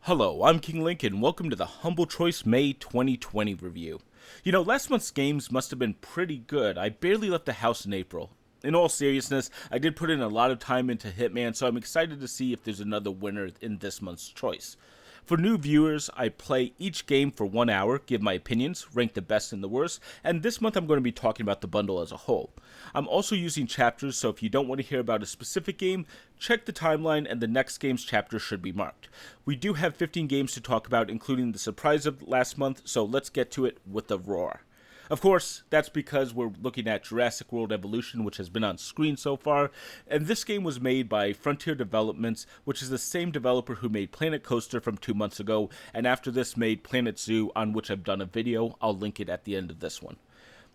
Hello, I'm King Link and welcome to the Humble Choice May 2020 review. Last month's games must have been pretty good. I barely left the house in April. In all seriousness, I did put in a lot of time into Hitman, so I'm excited to see if there's another winner in this month's choice. For new viewers, I play each game for 1 hour, give my opinions, rank the best and the worst, and this month I'm going to be talking about the bundle as a whole. I'm also using chapters, so if you don't want to hear about a specific game, check the timeline and the next game's chapter should be marked. We do have 15 games to talk about, including the surprise of last month, so let's get to it with a roar. Of course, that's because we're looking at Jurassic World Evolution, which has been on screen so far, and this game was made by Frontier Developments, which is the same developer who made Planet Coaster from 2 months ago, and after this made Planet Zoo, on which I've done a video. I'll link it at the end of this one.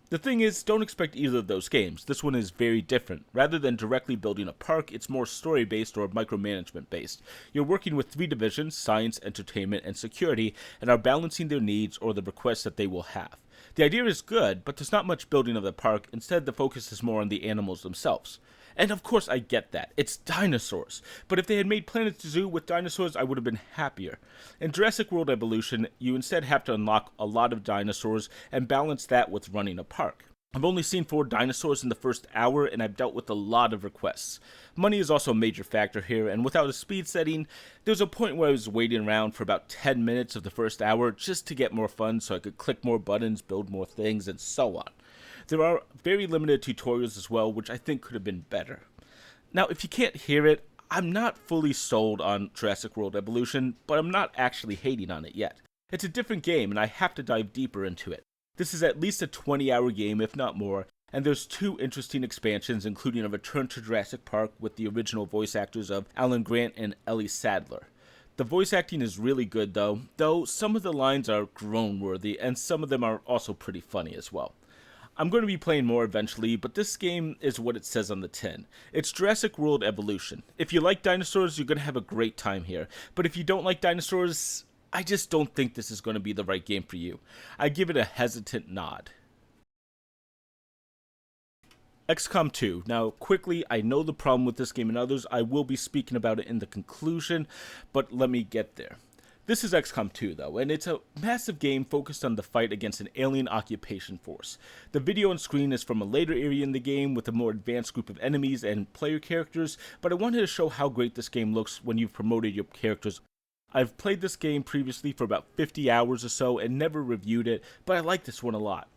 The thing is, don't expect either of those games. This one is very different. Rather than directly building a park, it's more story-based or micromanagement-based. You're working with 3 divisions, science, entertainment, and security, and are balancing their needs or the requests that they will have. The idea is good, but there's not much building of the park. Instead, the focus is more on the animals themselves. And of course, I get that. It's dinosaurs. But if they had made Planet Zoo with dinosaurs, I would have been happier. In Jurassic World Evolution, you instead have to unlock a lot of dinosaurs and balance that with running a park. I've only seen 4 dinosaurs in the first hour, and I've dealt with a lot of requests. Money is also a major factor here, and without a speed setting, there was a point where I was waiting around for about 10 minutes of the first hour just to get more funds so I could click more buttons, build more things, and so on. There are very limited tutorials as well, which I think could have been better. Now, if you can't hear it, I'm not fully sold on Jurassic World Evolution, but I'm not actually hating on it yet. It's a different game, and I have to dive deeper into it. This is at least a 20-hour game, if not more, and there's 2 interesting expansions, including a return to Jurassic Park with the original voice actors of Alan Grant and Ellie Sattler. The voice acting is really good, though some of the lines are groan-worthy, and some of them are also pretty funny as well. I'm going to be playing more eventually, but this game is what it says on the tin. It's Jurassic World Evolution. If you like dinosaurs, you're going to have a great time here, but if you don't like dinosaurs, I just don't think this is going to be the right game for you. I give it a hesitant nod. Xcom 2. Now, quickly, I know the problem with this game and others. I will be speaking about it in the conclusion, but let me get there. This is Xcom 2, though, and it's a massive game focused on the fight against an alien occupation force. The video on screen is from a later area in the game with a more advanced group of enemies and player characters, but I wanted to show how great this game looks when you've promoted your characters. I've played this game previously for about 50 hours or so and never reviewed it, but I like this one a lot.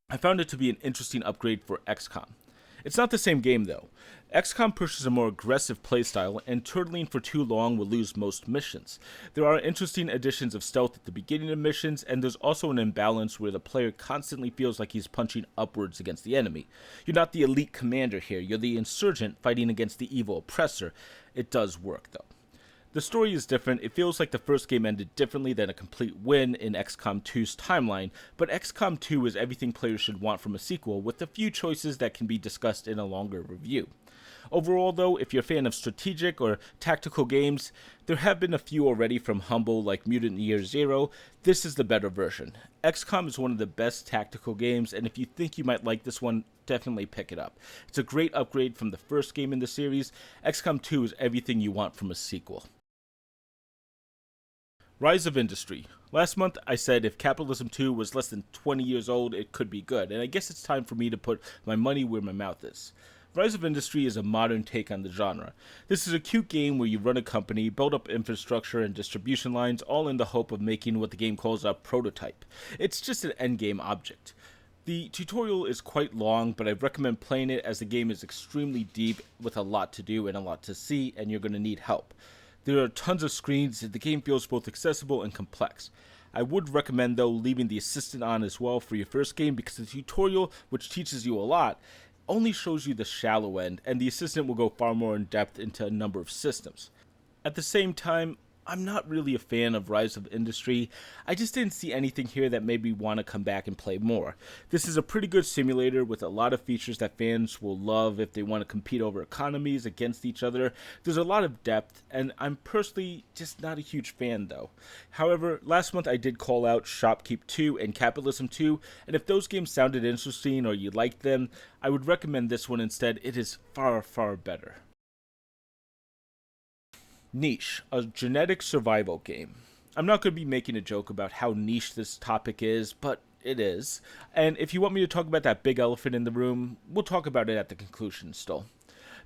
I found it to be an interesting upgrade for Xcom. It's not the same game though. Xcom pushes a more aggressive playstyle, and turtling for too long will lose most missions. There are interesting additions of stealth at the beginning of missions, and there's also an imbalance where the player constantly feels like he's punching upwards against the enemy. You're not the elite commander here, you're the insurgent fighting against the evil oppressor. It does work though. The story is different. It feels like the first game ended differently than a complete win in XCOM 2's timeline, but XCOM 2 is everything players should want from a sequel, with a few choices that can be discussed in a longer review. Overall though, if you're a fan of strategic or tactical games, there have been a few already from Humble like Mutant Year Zero. This is the better version. XCOM is one of the best tactical games, and if you think you might like this one, definitely pick it up. It's a great upgrade from the first game in the series. XCOM 2 is everything you want from a sequel. Rise of Industry. Last month I said if Capitalism 2 was less than 20 years old, it could be good, and I guess it's time for me to put my money where my mouth is. Rise of Industry is a modern take on the genre. This is a cute game where you run a company, build up infrastructure and distribution lines, all in the hope of making what the game calls a prototype. It's just an endgame object. The tutorial is quite long, but I recommend playing it as the game is extremely deep with a lot to do and a lot to see, and you're going to need help. There are tons of screens, the game feels both accessible and complex. I would recommend though leaving the assistant on as well for your first game, because the tutorial, which teaches you a lot, only shows you the shallow end, and the assistant will go far more in depth into a number of systems. At the same time, I'm not really a fan of Rise of Industry. I just didn't see anything here that made me want to come back and play more. This is a pretty good simulator with a lot of features that fans will love if they want to compete over economies against each other. There's a lot of depth, and I'm personally just not a huge fan though. However, last month I did call out Shopkeep 2 and Capitalism 2, and if those games sounded interesting or you liked them, I would recommend this one instead. It is far, far better. Niche, a genetic survival game. I'm not going to be making a joke about how niche this topic is, but it is. And if you want me to talk about that big elephant in the room, we'll talk about it at the conclusion still.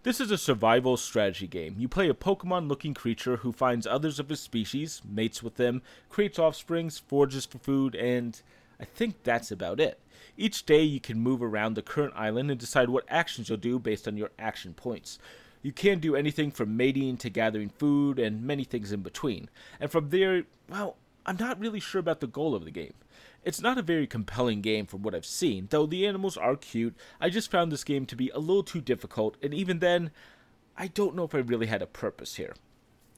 This is a survival strategy game. You play a Pokemon-looking creature who finds others of his species, mates with them, creates offsprings, forages for food, and I think that's about it. Each day you can move around the current island and decide what actions you'll do based on your action points. You can do anything from mating to gathering food and many things in between. And from there, well, I'm not really sure about the goal of the game. It's not a very compelling game from what I've seen, though the animals are cute. I just found this game to be a little too difficult, and even then, I don't know if I really had a purpose here.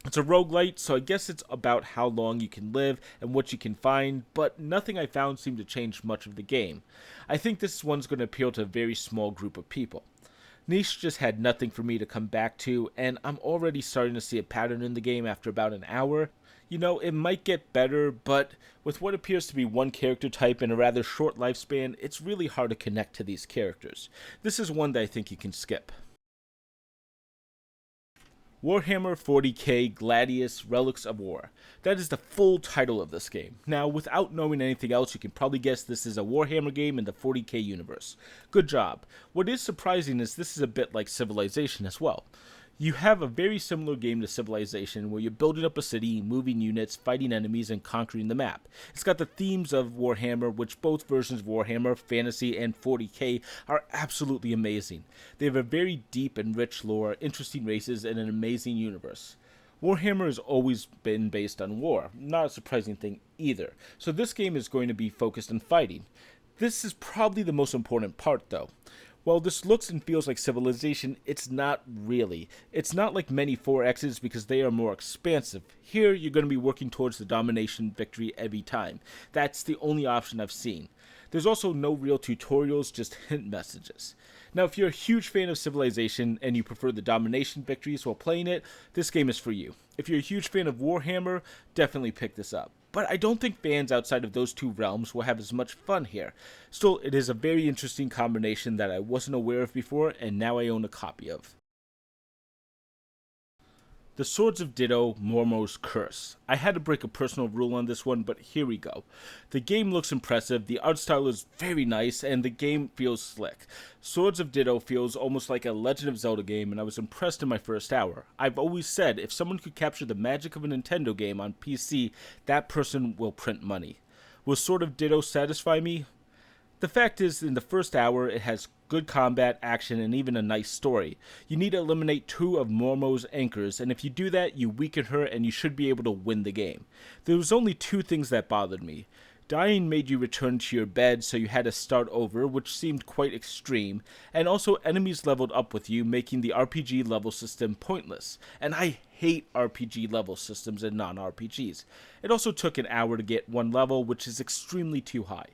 It's a roguelite, so I guess it's about how long you can live and what you can find, but nothing I found seemed to change much of the game. I think this one's going to appeal to a very small group of people. Niche just had nothing for me to come back to, and I'm already starting to see a pattern in the game after about an hour. You know, it might get better, but with what appears to be one character type and a rather short lifespan, it's really hard to connect to these characters. This is one that I think you can skip. Warhammer 40k Gladius Relics of War. That is the full title of this game. Now, without knowing anything else, you can probably guess this is a Warhammer game in the 40k universe. Good job. What is surprising is this is a bit like Civilization as well. You have a very similar game to Civilization where you're building up a city, moving units, fighting enemies, and conquering the map. It's got the themes of Warhammer, which both versions of Warhammer, Fantasy, and 40k are absolutely amazing. They have a very deep and rich lore, interesting races, and an amazing universe. Warhammer has always been based on war, not a surprising thing either, so this game is going to be focused on fighting. This is probably the most important part though. While this looks and feels like Civilization, it's not really. It's not like many 4Xs because they are more expansive. Here, you're going to be working towards the domination victory every time. That's the only option I've seen. There's also no real tutorials, just hint messages. Now, if you're a huge fan of Civilization and you prefer the domination victories while playing it, this game is for you. If you're a huge fan of Warhammer, definitely pick this up. But I don't think fans outside of those two realms will have as much fun here. Still, it is a very interesting combination that I wasn't aware of before, and now I own a copy of. The Swords of Ditto, Mormo's Curse. I had to break a personal rule on this one, but here we go. The game looks impressive, the art style is very nice, and the game feels slick. Swords of Ditto feels almost like a Legend of Zelda game, and I was impressed in my first hour. I've always said, if someone could capture the magic of a Nintendo game on PC, that person will print money. Will Sword of Ditto satisfy me? The fact is, in the first hour, it has good combat, action, and even a nice story. You need to eliminate 2 of Mormo's anchors, and if you do that, you weaken her and you should be able to win the game. There was only 2 things that bothered me. Dying made you return to your bed, so you had to start over, which seemed quite extreme, and also enemies leveled up with you, making the RPG level system pointless. And I hate RPG level systems in non-RPGs. It also took an hour to get 1 level, which is extremely too high.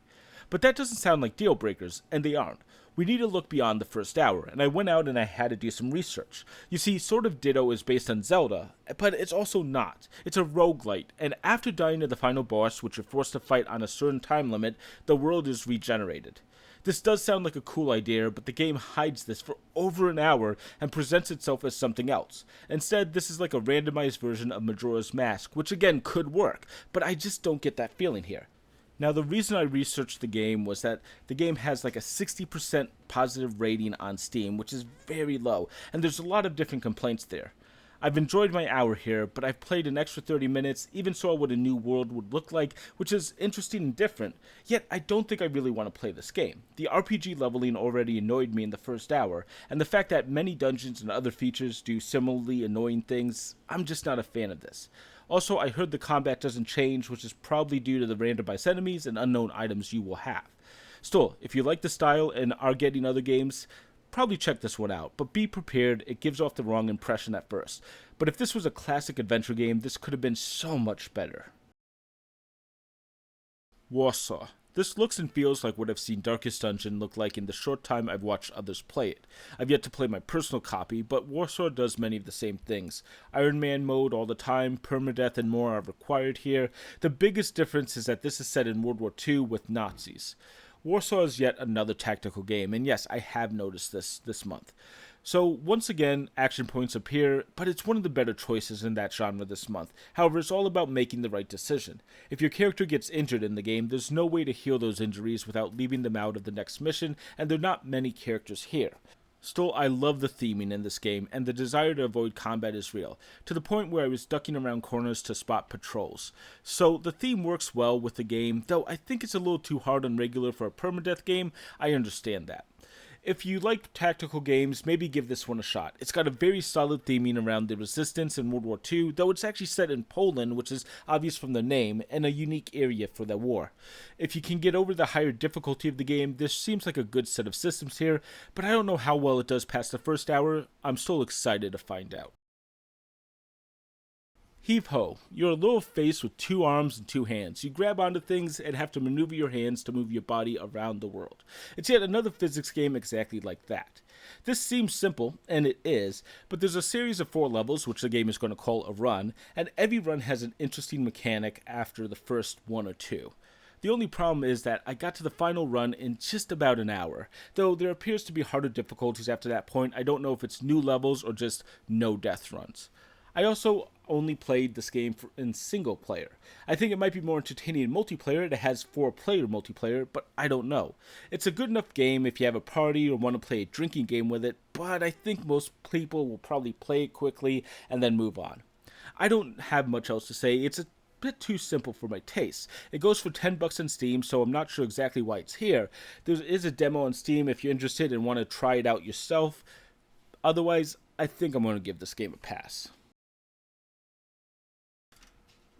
But that doesn't sound like deal breakers, and they aren't. We need to look beyond the first hour, and I went out and I had to do some research. You see, Sword of Ditto is based on Zelda, but it's also not. It's a roguelite, and after dying to the final boss, which you're forced to fight on a certain time limit, the world is regenerated. This does sound like a cool idea, but the game hides this for over an hour and presents itself as something else. Instead, this is like a randomized version of Majora's Mask, which again could work, but I just don't get that feeling here. Now, the reason I researched the game was that the game has like a 60% positive rating on Steam, which is very low, and there's a lot of different complaints there. I've enjoyed my hour here, but I've played an extra 30 minutes, even saw what a new world would look like, which is interesting and different, yet I don't think I really want to play this game. The RPG leveling already annoyed me in the first hour, and the fact that many dungeons and other features do similarly annoying things, I'm just not a fan of this. Also, I heard the combat doesn't change, which is probably due to the randomized enemies and unknown items you will have. Still, if you like the style and are getting other games, probably check this one out, but be prepared, it gives off the wrong impression at first. But if this was a classic adventure game, this could have been so much better. Warsaw. This looks and feels like what I've seen Darkest Dungeon look like in the short time I've watched others play it. I've yet to play my personal copy, but Warsaw does many of the same things. Iron Man mode all the time, permadeath and more are required here. The biggest difference is that this is set in World War II with Nazis. Warsaw is yet another tactical game, and yes, I have noticed this month. So once again, action points appear, but it's one of the better choices in that genre this month. However, it's all about making the right decision. If your character gets injured in the game, there's no way to heal those injuries without leaving them out of the next mission, and there are not many characters here. Still, I love the theming in this game, and the desire to avoid combat is real, to the point where I was ducking around corners to spot patrols. So the theme works well with the game, though I think it's a little too hard on regular for a permadeath game. I understand that. If you like tactical games, maybe give this one a shot. It's got a very solid theming around the resistance in World War II, though it's actually set in Poland, which is obvious from the name, and a unique area for the war. If you can get over the higher difficulty of the game, this seems like a good set of systems here, but I don't know how well it does past the first hour. I'm still excited to find out. Heave Ho. You're a little face with 2 arms and 2 hands. You grab onto things and have to maneuver your hands to move your body around the world. It's yet another physics game exactly like that. This seems simple, and it is, but there's a series of 4 levels, which the game is going to call a run, and every run has an interesting mechanic after the first 1 or 2. The only problem is that I got to the final run in just about an hour, though there appears to be harder difficulties after that point. I don't know if it's new levels or just no death runs. I also only played this game in single player. I think it might be more entertaining in multiplayer. It has 4-player multiplayer, but I don't know. It's a good enough game if you have a party or want to play a drinking game with it, but I think most people will probably play it quickly and then move on. I don't have much else to say. It's a bit too simple for my taste. It goes for $10 on Steam, so I'm not sure exactly why it's here. There is a demo on Steam if you're interested and want to try it out yourself. Otherwise, I think I'm going to give this game a pass.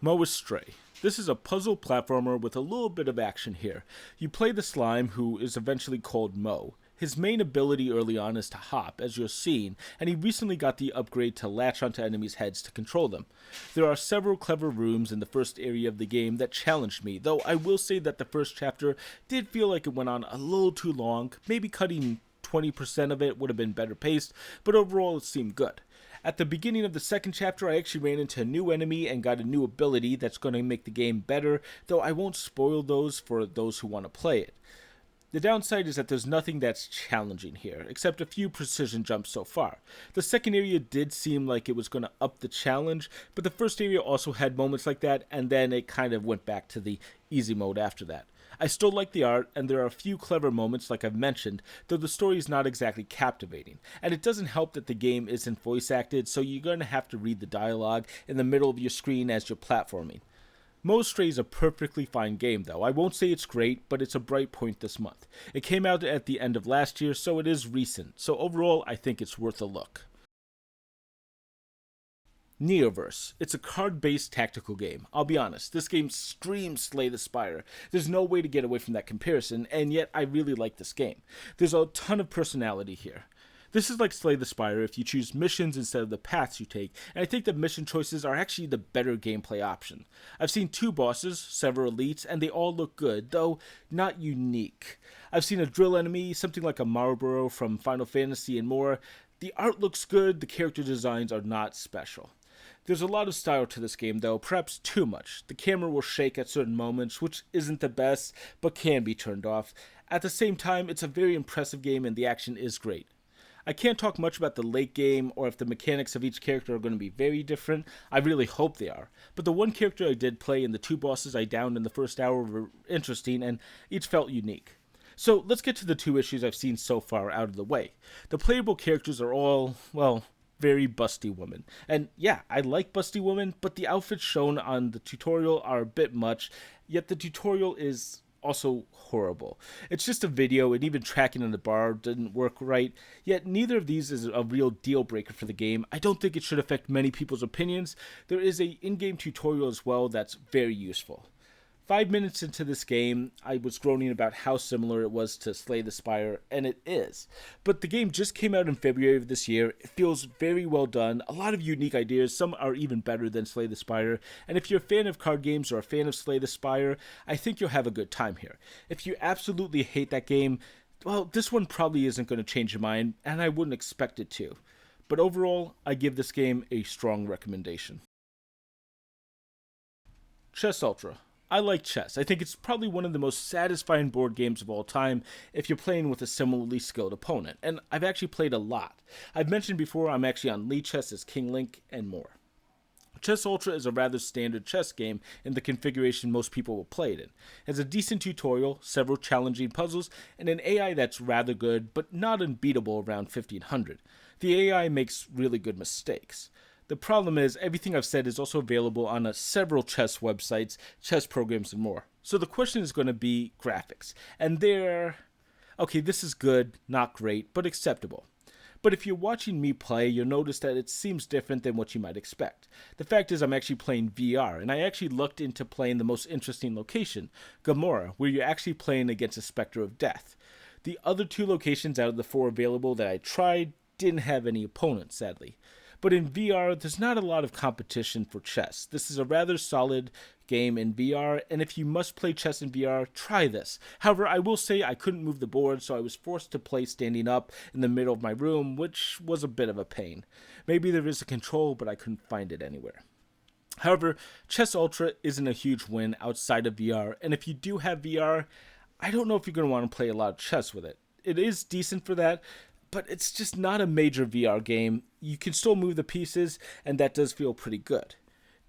Astray. This is a puzzle platformer with a little bit of action here. You play the slime, who is eventually called Mo. His main ability early on is to hop, as you're seeing, and he recently got the upgrade to latch onto enemies' heads to control them. There are several clever rooms in the first area of the game that challenged me, though I will say that the first chapter did feel like it went on a little too long. Maybe cutting 20% of it would have been better paced, but overall it seemed good. At the beginning of the second chapter, I actually ran into a new enemy and got a new ability that's going to make the game better, though I won't spoil those for those who want to play it. The downside is that there's nothing that's challenging here, except a few precision jumps so far. The second area did seem like it was going to up the challenge, but the first area also had moments like that, and then it kind of went back to the easy mode after that. I still like the art, and there are a few clever moments like I've mentioned, though the story is not exactly captivating. And it doesn't help that the game isn't voice acted, so you're going to have to read the dialogue in the middle of your screen as you're platforming. Astray is a perfectly fine game, though. I won't say it's great, but it's a bright point this month. It came out at the end of last year, so it is recent. So overall, I think it's worth a look. Neoverse. It's a card-based tactical game. I'll be honest, this game screams Slay the Spire. There's no way to get away from that comparison, and yet I really like this game. There's a ton of personality here. This is like Slay the Spire if you choose missions instead of the paths you take, and I think the mission choices are actually the better gameplay option. I've seen 2 bosses, several elites, and they all look good, though not unique. I've seen a drill enemy, something like a Marlboro from Final Fantasy, and more. The art looks good, the character designs are not special. There's a lot of style to this game, though, perhaps too much. The camera will shake at certain moments, which isn't the best, but can be turned off. At the same time, it's a very impressive game and the action is great. I can't talk much about the late game or if the mechanics of each character are going to be very different. I really hope they are. But the one character I did play and the 2 bosses I downed in the first hour were interesting and each felt unique. So let's get to the 2 issues I've seen so far out of the way. The playable characters are all, well, very busty women. And yeah, I like busty women, but the outfits shown on the tutorial are a bit much, yet the tutorial is also horrible. It's just a video, and even tracking on the bar didn't work right, yet neither of these is a real deal breaker for the game. I don't think it should affect many people's opinions. There is a in-game tutorial as well that's very useful. 5 minutes into this game, I was groaning about how similar it was to Slay the Spire, and it is. But the game just came out in February of this year. It feels very well done, a lot of unique ideas, some are even better than Slay the Spire, and if you're a fan of card games or a fan of Slay the Spire, I think you'll have a good time here. If you absolutely hate that game, well, this one probably isn't going to change your mind, and I wouldn't expect it to. But overall, I give this game a strong recommendation. Chess Ultra. I like chess. I think it's probably one of the most satisfying board games of all time if you're playing with a similarly skilled opponent, and I've actually played a lot. I've mentioned before I'm actually on Lead Chess as King Link and more. Chess Ultra is a rather standard chess game in the configuration most people will play it in. It has a decent tutorial, several challenging puzzles, and an AI that's rather good, but not unbeatable around 1500. The AI makes really good mistakes. The problem is, everything I've said is also available on several chess websites, chess programs, and more. So the question is going to be graphics. And okay, this is good, not great, but acceptable. But if you're watching me play, you'll notice that it seems different than what you might expect. The fact is I'm actually playing VR, and I actually looked into playing the most interesting location, Gamora, where you're actually playing against a Spectre of Death. The other 2 locations out of the 4 available that I tried didn't have any opponents, sadly. But in VR, there's not a lot of competition for chess. This is a rather solid game in VR, and if you must play chess in VR, try this. However, I will say I couldn't move the board, so I was forced to play standing up in the middle of my room, which was a bit of a pain. Maybe there is a control, but I couldn't find it anywhere. However, Chess Ultra isn't a huge win outside of VR, and if you do have VR, I don't know if you're going to want to play a lot of chess with it. It is decent for that, but it's just not a major VR game. You can still move the pieces, and that does feel pretty good.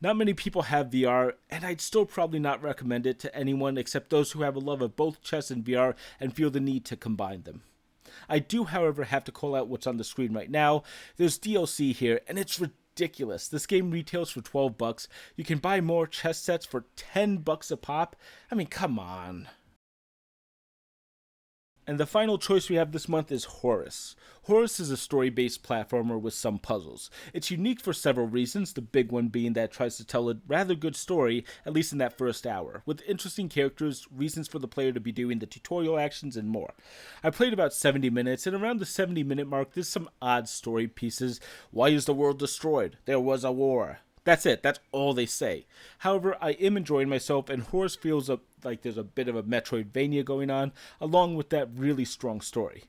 Not many people have VR, and I'd still probably not recommend it to anyone except those who have a love of both chess and VR and feel the need to combine them. I do, however, have to call out what's on the screen right now. There's DLC here, and it's ridiculous. This game retails for $12. You can buy more chess sets for $10 a pop. I mean, come on. And the final choice we have this month is Horace. Horace is a story-based platformer with some puzzles. It's unique for several reasons, the big one being that it tries to tell a rather good story, at least in that first hour, with interesting characters, reasons for the player to be doing the tutorial actions, and more. I played about 70 minutes, and around the 70-minute mark, there's some odd story pieces. Why is the world destroyed? There was a war. That's it. That's all they say. However, I am enjoying myself, and Horace feels like there's a bit of a Metroidvania going on, along with that really strong story.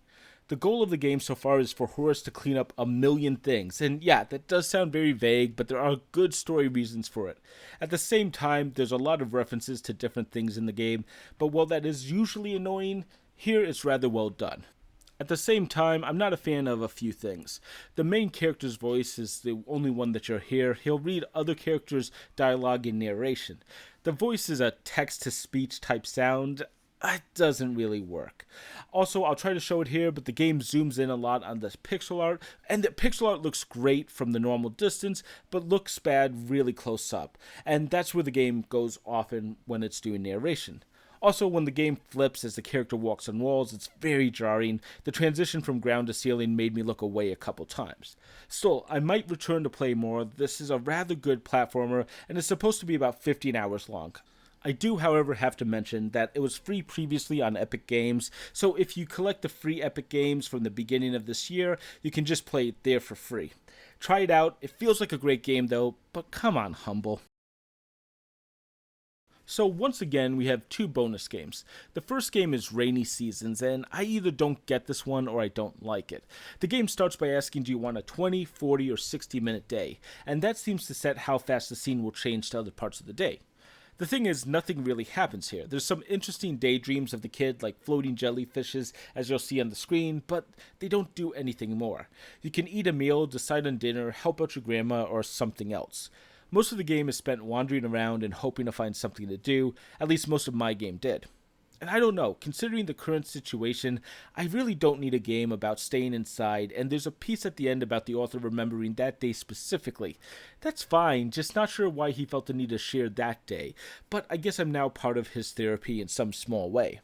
The goal of the game so far is for Horace to clean up 1,000,000 things, and yeah, that does sound very vague, but there are good story reasons for it. At the same time, there's a lot of references to different things in the game, but while that is usually annoying, here it's rather well done. At the same time, I'm not a fan of a few things. The main character's voice is the only one that you'll hear. He'll read other characters' dialogue and narration. The voice is a text-to-speech type sound. It doesn't really work. Also, I'll try to show it here, but the game zooms in a lot on the pixel art, and the pixel art looks great from the normal distance, but looks bad really close up. And that's where the game goes often when it's doing narration. Also, when the game flips as the character walks on walls, it's very jarring. The transition from ground to ceiling made me look away a couple times. Still, I might return to play more. This is a rather good platformer, and it's supposed to be about 15 hours long. I do, however, have to mention that it was free previously on Epic Games, so if you collect the free Epic Games from the beginning of this year, you can just play it there for free. Try it out. It feels like a great game, though, but come on, Humble. So once again, we have 2 bonus games. The first game is Rainy Seasons, and I either don't get this one or I don't like it. The game starts by asking, do you want a 20, 40, or 60-minute day? And that seems to set how fast the scene will change to other parts of the day. The thing is, nothing really happens here. There's some interesting daydreams of the kid, like floating jellyfishes, as you'll see on the screen, but they don't do anything more. You can eat a meal, decide on dinner, help out your grandma, or something else. Most of the game is spent wandering around and hoping to find something to do. At least most of my game did. And I don't know, considering the current situation, I really don't need a game about staying inside, and there's a piece at the end about the author remembering that day specifically. That's fine, just not sure why he felt the need to share that day, but I guess I'm now part of his therapy in some small way.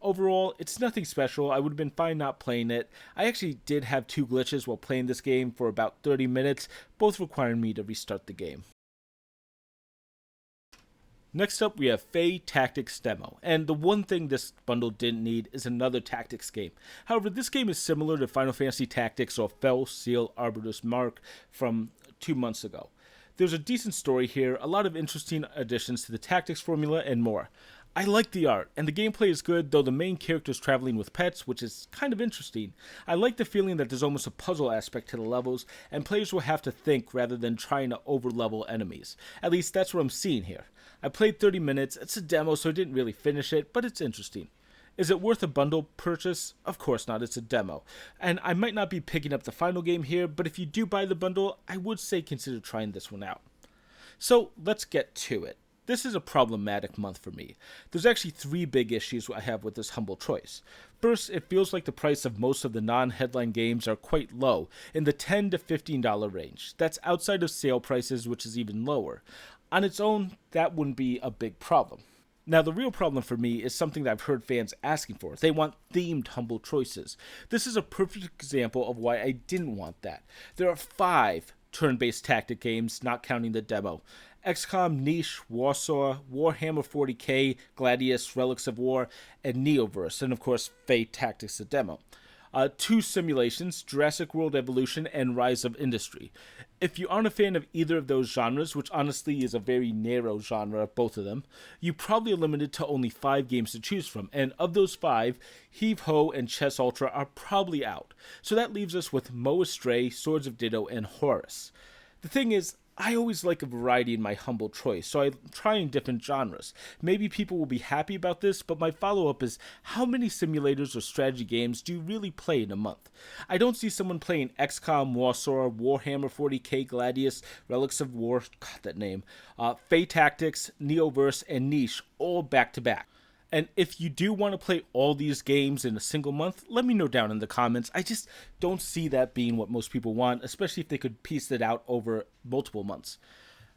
Overall, it's nothing special. I would have been fine not playing it. I actually did have 2 glitches while playing this game for about 30 minutes, both requiring me to restart the game. Next up, we have Fae Tactics Demo, and the one thing this bundle didn't need is another tactics game. However, this game is similar to Final Fantasy Tactics or Fel Seal Arbiter's Mark from 2 months ago. There's a decent story here, a lot of interesting additions to the tactics formula, and more. I like the art, and the gameplay is good, though the main character is traveling with pets, which is kind of interesting. I like the feeling that there's almost a puzzle aspect to the levels, and players will have to think rather than trying to over-level enemies. At least that's what I'm seeing here. I played 30 minutes, it's a demo so I didn't really finish it, but it's interesting. Is it worth a bundle purchase? Of course not, it's a demo. And I might not be picking up the final game here, but if you do buy the bundle, I would say consider trying this one out. So let's get to it. This is a problematic month for me. There's actually 3 big issues I have with this humble choice. First, it feels like the price of most of the non-headline games are quite low, in the $10 to $15 range. That's outside of sale prices, which is even lower. On its own, that wouldn't be a big problem. Now, the real problem for me is something that I've heard fans asking for. They want themed humble choices. This is a perfect example of why I didn't want that. There are 5 turn-based tactic games, not counting the demo. Xcom, Niche, Warsaw, Warhammer 40k, Gladius, Relics of War, and Neoverse, and of course, Fae Tactics, the demo. 2 simulations, Jurassic World Evolution and Rise of Industry. If you aren't a fan of either of those genres, which honestly is a very narrow genre, both of them, you probably are limited to only 5 games to choose from, and of those 5, Heave Ho and Chess Ultra are probably out. So that leaves us with Astray, Swords of Ditto, and Horace. The thing is, I always like a variety in my humble choice, so I'm trying different genres. Maybe people will be happy about this, but my follow-up is, how many simulators or strategy games do you really play in a month? I don't see someone playing Xcom, Warsaw, Warhammer 40k, Gladius, Relics of War, God, that name, Fae Tactics, Neoverse, and Niche all back-to-back. And if you do want to play all these games in a single month, let me know down in the comments. I just don't see that being what most people want, especially if they could piece it out over multiple months.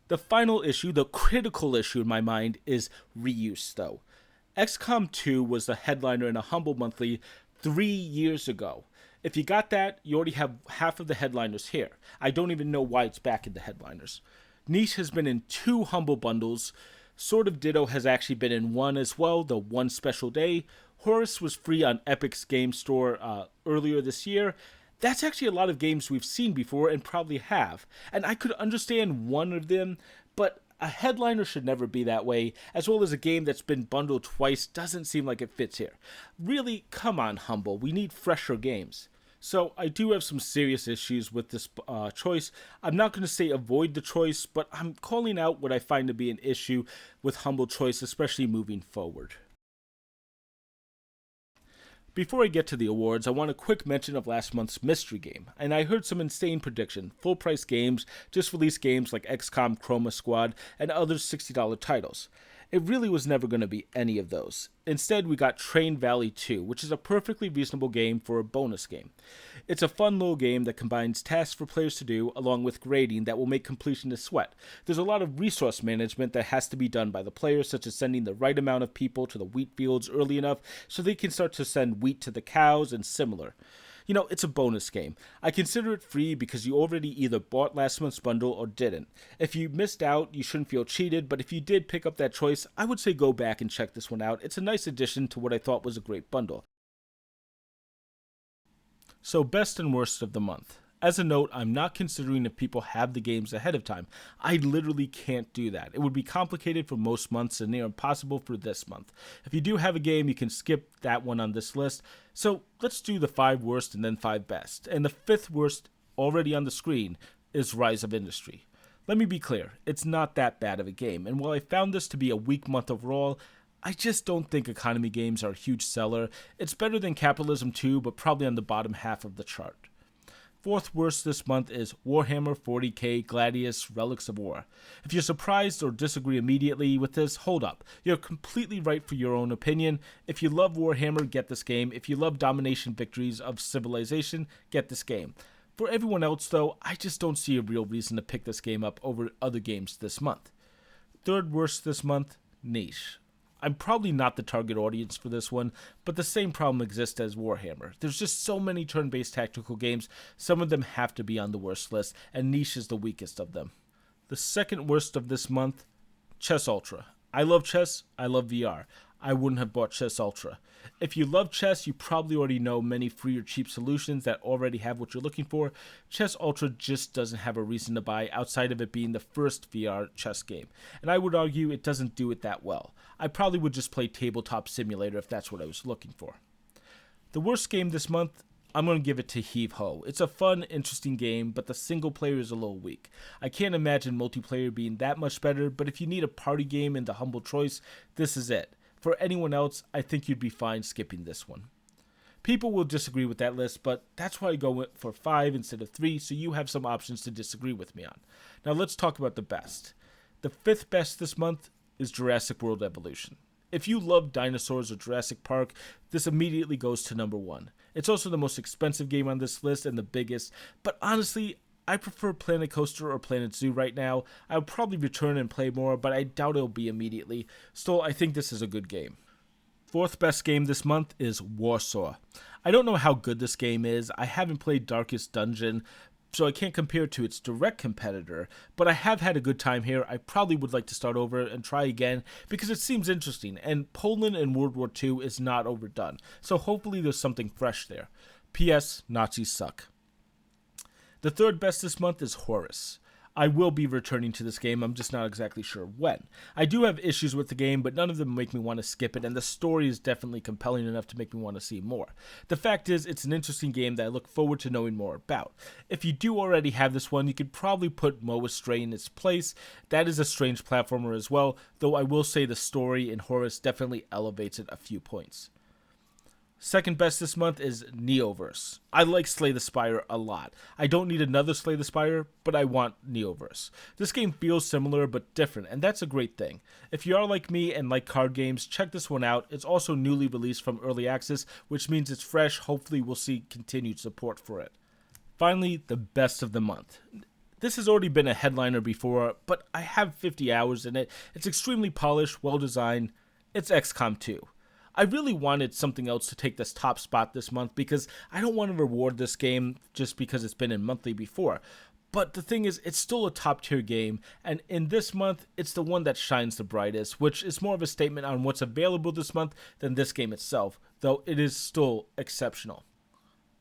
The final issue, the critical issue in my mind, is reuse, though. XCOM 2 was the headliner in a humble monthly 3 years ago. If you got that, you already have half of the headliners here. I don't even know why it's back in the headliners. Niche has been in 2 humble bundles. Sword of Ditto has actually been in 1 as well, the One Special Day. Horace was free on Epic's Game Store earlier this year. That's actually a lot of games we've seen before and probably have. And I could understand one of them, but a headliner should never be that way, as well as a game that's been bundled twice doesn't seem like it fits here. Really, come on, Humble, we need fresher games. So I do have some serious issues with this choice. I'm not going to say avoid the choice, but I'm calling out what I find to be an issue with humble choice, especially moving forward. Before I get to the awards, I want a quick mention of last month's mystery game, and I heard some insane prediction. Full price games, just released games like XCOM, Chroma Squad, and other $60 titles. It really was never going to be any of those. Instead, we got Train Valley 2, which is a perfectly reasonable game for a bonus game. It's a fun little game that combines tasks for players to do, along with grading that will make completion a sweat. There's a lot of resource management that has to be done by the players, such as sending the right amount of people to the wheat fields early enough so they can start to send wheat to the cows and similar. You know, it's a bonus game. I consider it free because you already either bought last month's bundle or didn't. If you missed out, you shouldn't feel cheated, but if you did pick up that choice, I would say go back and check this one out. It's a nice addition to what I thought was a great bundle. So, best and worst of the month. As a note, I'm not considering if people have the games ahead of time. I literally can't do that. It would be complicated for most months and near impossible for this month. If you do have a game, you can skip that one on this list. So let's do the 5 worst and then 5 best. And the 5th worst, already on the screen, is Rise of Industry. Let me be clear, it's not that bad of a game. And while I found this to be a weak month overall, I just don't think economy games are a huge seller. It's better than Capitalism 2, but probably on the bottom half of the chart. 4th worst this month is Warhammer 40k, Gladius, Relics of War. If you're surprised or disagree immediately with this, hold up. You're completely right for your own opinion. If you love Warhammer, get this game. If you love domination victories of civilization, get this game. For everyone else, though, I just don't see a real reason to pick this game up over other games this month. 3rd worst this month, Niche. I'm probably not the target audience for this one, but the same problem exists as Warhammer. There's just so many turn-based tactical games, some of them have to be on the worst list, and Niche is the weakest of them. The 2nd worst of this month, Chess Ultra. I love chess, I love VR. I wouldn't have bought Chess Ultra. If you love chess, you probably already know many free or cheap solutions that already have what you're looking for. Chess Ultra just doesn't have a reason to buy outside of it being the first VR chess game, and I would argue it doesn't do it that well. I probably would just play Tabletop Simulator if that's what I was looking for. The worst game this month, I'm going to give it to Heave Ho. It's a fun, interesting game, but the single player is a little weak. I can't imagine multiplayer being that much better, but if you need a party game in the humble choice, this is it. For anyone else, I think you'd be fine skipping this one. People will disagree with that list, but that's why I go for 5 instead of 3, so you have some options to disagree with me on. Now let's talk about the best. The 5th best this month is Jurassic World Evolution. If you love dinosaurs or Jurassic Park, this immediately goes to number 1. It's also the most expensive game on this list and the biggest, but honestly, I prefer Planet Coaster or Planet Zoo right now. I'll probably return and play more, but I doubt it'll be immediately. Still, I think this is a good game. 4th best game this month is Warsaw. I don't know how good this game is. I haven't played Darkest Dungeon, so I can't compare it to its direct competitor, but I have had a good time here. I probably would like to start over and try again because it seems interesting, and Poland in World War II is not overdone, so hopefully there's something fresh there. P.S. Nazis suck. The 3rd best this month is Horace. I will be returning to this game, I'm just not exactly sure when. I do have issues with the game, but none of them make me want to skip it, and the story is definitely compelling enough to make me want to see more. The fact is, it's an interesting game that I look forward to knowing more about. If you do already have this one, you could probably put Astray in its place. That is a strange platformer as well, though I will say the story in Horace definitely elevates it a few points. 2nd best this month is Neoverse. I like Slay the Spire a lot. I don't need another Slay the Spire, but I want Neoverse. This game feels similar but different, and that's a great thing. If you are like me and like card games, check this one out. It's also newly released from Early Access, which means it's fresh. Hopefully we'll see continued support for it. Finally, the best of the month. This has already been a headliner before, but I have 50 hours in it. It's extremely polished, well designed. It's Xcom 2. I really wanted something else to take this top spot this month because I don't want to reward this game just because it's been in monthly before. But the thing is, it's still a top tier game, and in this month, it's the one that shines the brightest, which is more of a statement on what's available this month than this game itself, though it is still exceptional.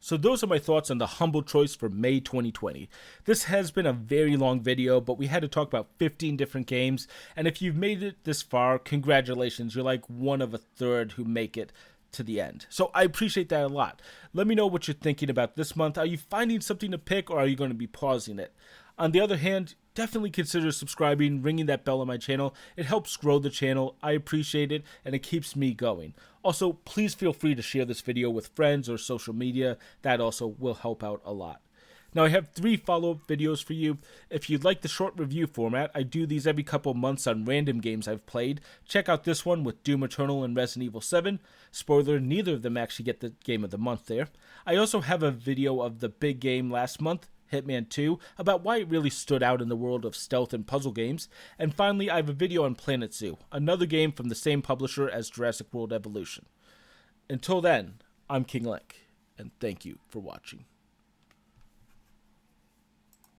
So those are my thoughts on the humble choice for May 2020. This has been a very long video, but we had to talk about 15 different games, and if you've made it this far, congratulations, you're like one of a third who make it to the end. So I appreciate that a lot. Let me know what you're thinking about this month. Are you finding something to pick, or are you going to be pausing it? On the other hand, definitely consider subscribing, ringing that bell on my channel. It helps grow the channel. I appreciate it, and it keeps me going. Also, please feel free to share this video with friends or social media. That also will help out a lot. Now, I have 3 follow-up videos for you. If you'd like the short review format, I do these every couple months on random games I've played. Check out this one with Doom Eternal and Resident Evil 7. Spoiler, neither of them actually get the game of the month there. I also have a video of the big game last month, Hitman 2, about why it really stood out in the world of stealth and puzzle games. And finally, I have a video on Planet Zoo, another game from the same publisher as Jurassic World Evolution. Until then, I'm King Link, and thank you for watching.